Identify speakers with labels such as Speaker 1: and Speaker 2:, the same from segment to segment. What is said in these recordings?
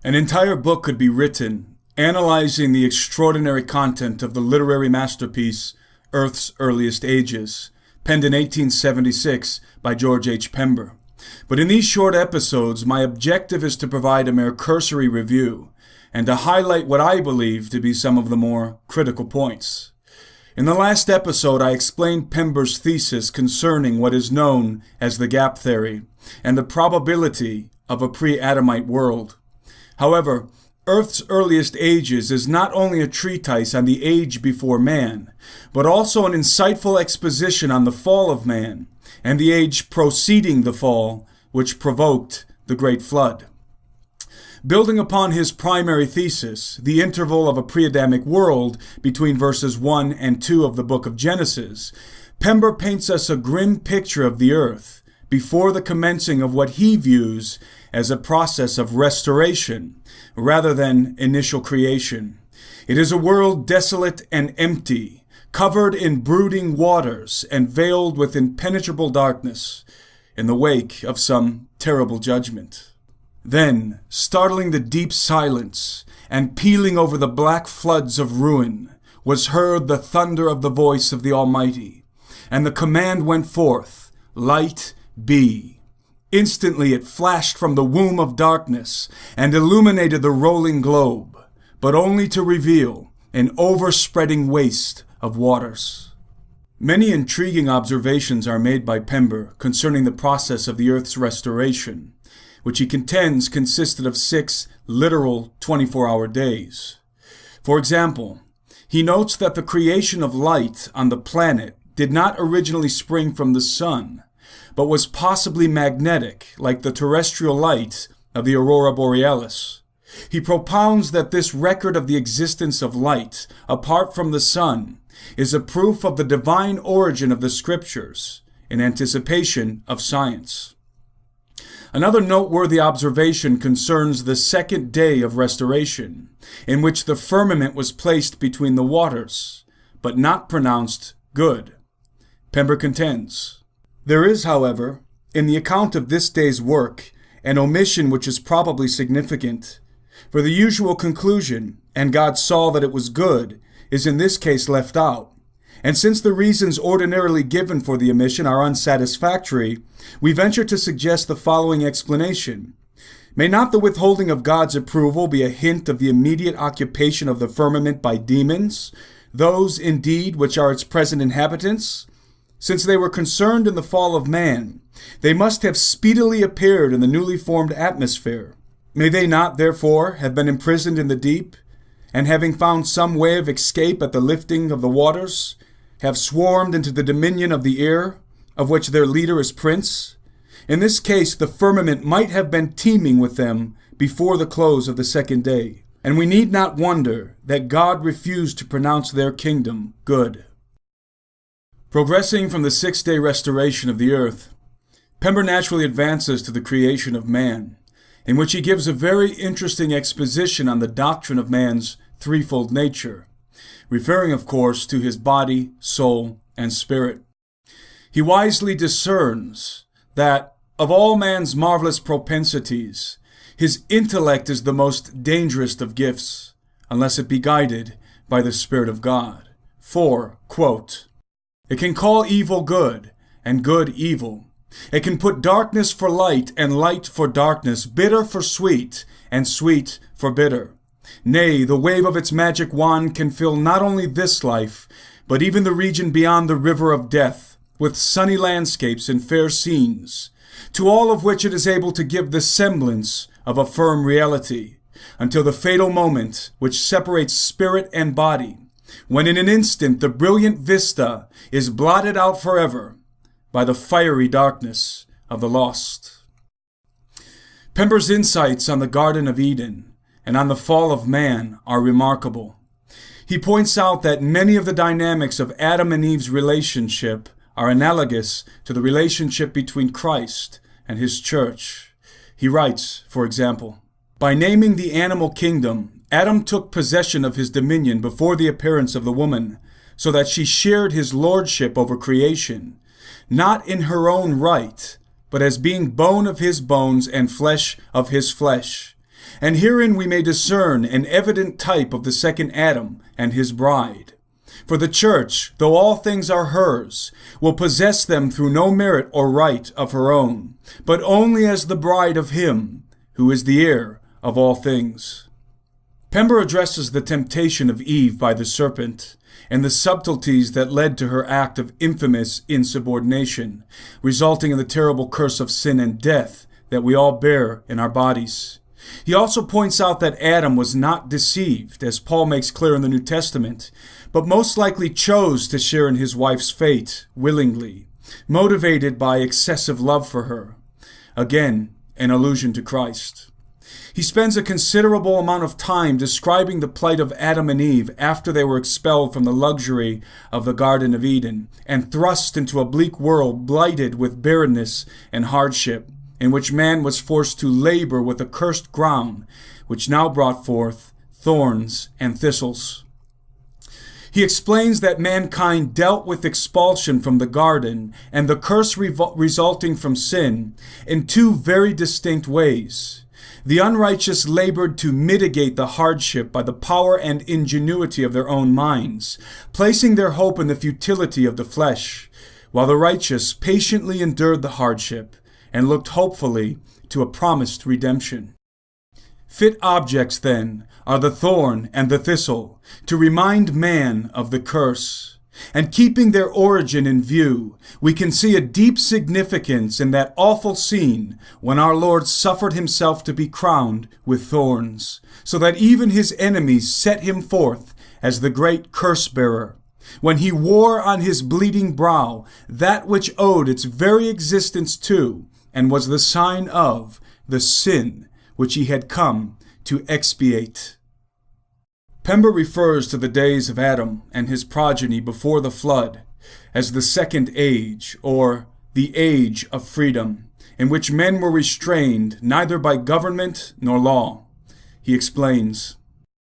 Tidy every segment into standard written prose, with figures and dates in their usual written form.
Speaker 1: An entire book could be written analyzing the extraordinary content of the literary masterpiece Earth's Earliest Ages, penned in 1876 by George H. Pember. But in these short episodes, my objective is to provide a mere cursory review and to highlight what I believe to be some of the more critical points. In the last episode, I explained Pember's thesis concerning what is known as the gap theory and the probability of a pre-Adamite world. However, Earth's Earliest Ages is not only a treatise on the age before man, but also an insightful exposition on the fall of man and the age preceding the fall, which provoked the Great Flood. Building upon his primary thesis, the interval of a pre-Adamic world between verses 1 and 2 of the book of Genesis, Pember paints us a grim picture of the earth before the commencing of what he views as a process of restoration rather than initial creation. It is a world desolate and empty, covered in brooding waters and veiled with impenetrable darkness in the wake of some terrible judgment. Then, startling the deep silence and pealing over the black floods of ruin, was heard the thunder of the voice of the Almighty, and the command went forth, "Light be." Instantly it flashed from the womb of darkness and illuminated the rolling globe, but only to reveal an overspreading waste of waters. Many intriguing observations are made by Pember concerning the process of the earth's restoration, which he contends consisted of 6 literal 24-hour days. For example, he notes that the creation of light on the planet did not originally spring from the sun, but was possibly magnetic, like the terrestrial light of the aurora borealis. He propounds that this record of the existence of light, apart from the sun, is a proof of the divine origin of the scriptures, in anticipation of science. Another noteworthy observation concerns the second day of restoration, in which the firmament was placed between the waters, but not pronounced good. Pember contends, "There is, however, in the account of this day's work, an omission which is probably significant, for the usual conclusion, 'and God saw that it was good,' is in this case left out. And since the reasons ordinarily given for the omission are unsatisfactory, we venture to suggest the following explanation. May not the withholding of God's approval be a hint of the immediate occupation of the firmament by demons, those, indeed, which are its present inhabitants? Since they were concerned in the fall of man, they must have speedily appeared in the newly formed atmosphere. May they not, therefore, have been imprisoned in the deep, and having found some way of escape at the lifting of the waters, have swarmed into the dominion of the air, of which their leader is prince? In this case, the firmament might have been teeming with them before the close of the second day, and we need not wonder that God refused to pronounce their kingdom good." Progressing from the 6-day restoration of the earth, Pember naturally advances to the creation of man, in which he gives a very interesting exposition on the doctrine of man's threefold nature, referring, of course, to his body, soul, and spirit. He wisely discerns that, of all man's marvelous propensities, his intellect is the most dangerous of gifts, unless it be guided by the Spirit of God. For, quote, "It can call evil good, and good evil. It can put darkness for light, and light for darkness, bitter for sweet, and sweet for bitter. Nay, the wave of its magic wand can fill not only this life, but even the region beyond the river of death, with sunny landscapes and fair scenes, to all of which it is able to give the semblance of a firm reality, until the fatal moment which separates spirit and body, when in an instant the brilliant vista is blotted out forever by the fiery darkness of the lost." Pember's insights on the Garden of Eden and on the fall of man are remarkable. He points out that many of the dynamics of Adam and Eve's relationship are analogous to the relationship between Christ and his church. He writes, for example, "By naming the animal kingdom, Adam took possession of his dominion before the appearance of the woman, so that she shared his lordship over creation, not in her own right, but as being bone of his bones and flesh of his flesh. And herein we may discern an evident type of the second Adam and his bride. For the church, though all things are hers, will possess them through no merit or right of her own, but only as the bride of him who is the heir of all things. Pember addresses the temptation of Eve by the serpent, and the subtleties that led to her act of infamous insubordination, resulting in the terrible curse of sin and death that we all bear in our bodies. He also points out that Adam was not deceived, as Paul makes clear in the New Testament, but most likely chose to share in his wife's fate willingly, motivated by excessive love for her. Again, an allusion to Christ. He spends a considerable amount of time describing the plight of Adam and Eve after they were expelled from the luxury of the Garden of Eden and thrust into a bleak world blighted with barrenness and hardship, in which man was forced to labor with a cursed ground, which now brought forth thorns and thistles. He explains that mankind dealt with expulsion from the garden and the curse resulting from sin in two very distinct ways. The unrighteous labored to mitigate the hardship by the power and ingenuity of their own minds, placing their hope in the futility of the flesh, while the righteous patiently endured the hardship and looked hopefully to a promised redemption. Fit objects, then, are the thorn and the thistle, to remind man of the curse. And keeping their origin in view, we can see a deep significance in that awful scene when our Lord suffered himself to be crowned with thorns, so that even his enemies set him forth as the great curse-bearer, when he wore on his bleeding brow that which owed its very existence to, and was the sign of, the sin which he had come to expiate. Pember refers to the days of Adam and his progeny before the flood as the second age, or the age of freedom, in which men were restrained neither by government nor law. He explains,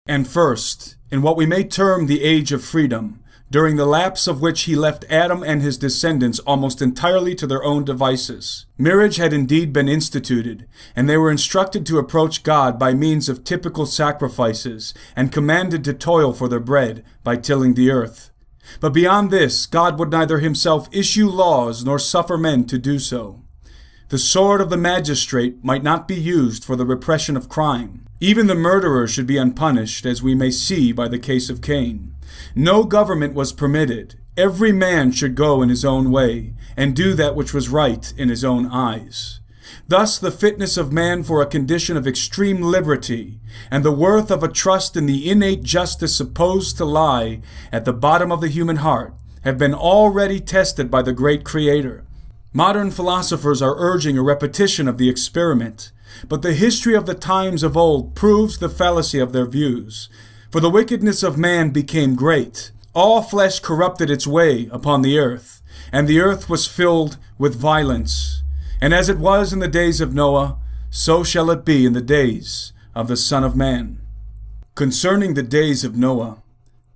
Speaker 1: and first, in what we may term the age of freedom, during the lapse of which he left Adam and his descendants almost entirely to their own devices. Marriage had indeed been instituted, and they were instructed to approach God by means of typical sacrifices, and commanded to toil for their bread by tilling the earth. But beyond this, God would neither himself issue laws nor suffer men to do so. The sword of the magistrate might not be used for the repression of crime. Even the murderer should be unpunished, as we may see by the case of Cain. No government was permitted. Every man should go in his own way, and do that which was right in his own eyes. Thus the fitness of man for a condition of extreme liberty, and the worth of a trust in the innate justice supposed to lie at the bottom of the human heart, have been already tested by the great Creator. Modern philosophers are urging a repetition of the experiment, but the history of the times of old proves the fallacy of their views. For the wickedness of man became great. All flesh corrupted its way upon the earth, and the earth was filled with violence. And as it was in the days of Noah, so shall it be in the days of the Son of Man. Concerning the days of Noah,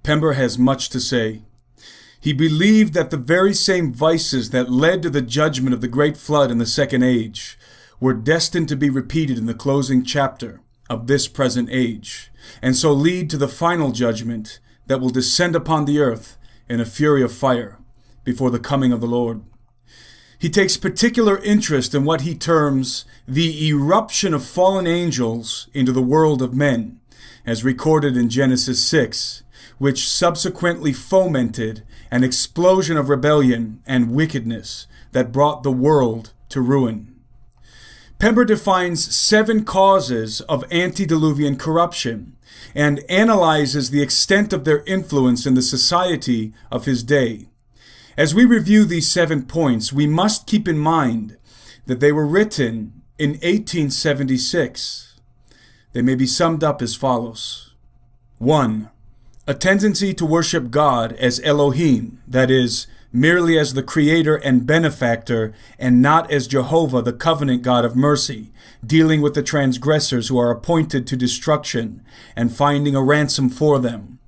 Speaker 1: Pember has much to say. He believed that the very same vices that led to the judgment of the great flood in the second age were destined to be repeated in the closing chapter of this present age, and so lead to the final judgment that will descend upon the earth in a fury of fire before the coming of the Lord. He takes particular interest in what he terms the eruption of fallen angels into the world of men, as recorded in Genesis 6, which subsequently fomented an explosion of rebellion and wickedness that brought the world to ruin. Pember defines 7 causes of antediluvian corruption and analyzes the extent of their influence in the society of his day. As we review these 7 points, we must keep in mind that they were written in 1876. They may be summed up as follows. 1. A tendency to worship God as Elohim, that is, merely as the Creator and Benefactor, and not as Jehovah, the covenant God of mercy, dealing with the transgressors who are appointed to destruction, and finding a ransom for them.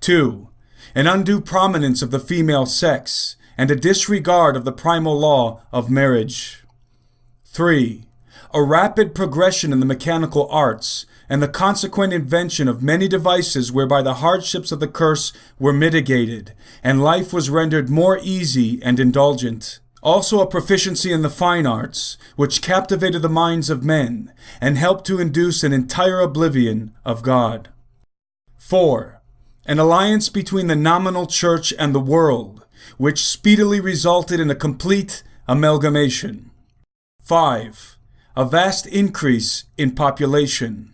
Speaker 1: 2. An undue prominence of the female sex, and a disregard of the primal law of marriage. 3. a rapid progression in the mechanical arts, and the consequent invention of many devices whereby the hardships of the curse were mitigated, and life was rendered more easy and indulgent. Also a proficiency in the fine arts, which captivated the minds of men, and helped to induce an entire oblivion of God. 4. An alliance between the nominal church and the world, which speedily resulted in a complete amalgamation. 5. A vast increase in population.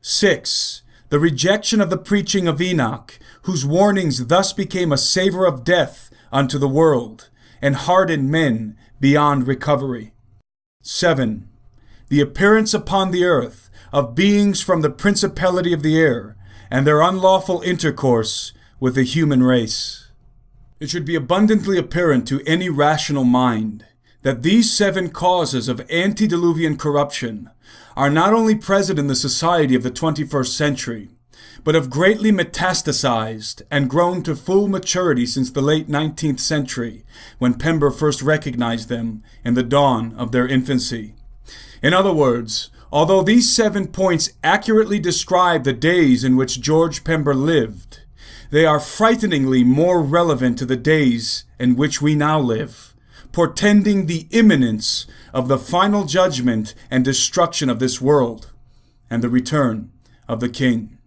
Speaker 1: 6. The rejection of the preaching of Enoch, whose warnings thus became a savor of death unto the world, and hardened men beyond recovery. 7. The appearance upon the earth of beings from the principality of the air, and their unlawful intercourse with the human race. It should be abundantly apparent to any rational mind that these 7 causes of antediluvian corruption are not only present in the society of the 21st century, but have greatly metastasized and grown to full maturity since the late 19th century, when Pember first recognized them in the dawn of their infancy. In other words, although these 7 points accurately describe the days in which George Pember lived, they are frighteningly more relevant to the days in which we now live, portending the imminence of the final judgment and destruction of this world, and the return of the King.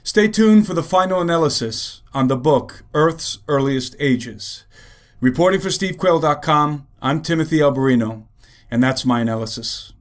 Speaker 1: Stay tuned for the final analysis on the book Earth's Earliest Ages. Reporting for SteveQuayle.com, I'm Timothy Alberino, and that's my analysis.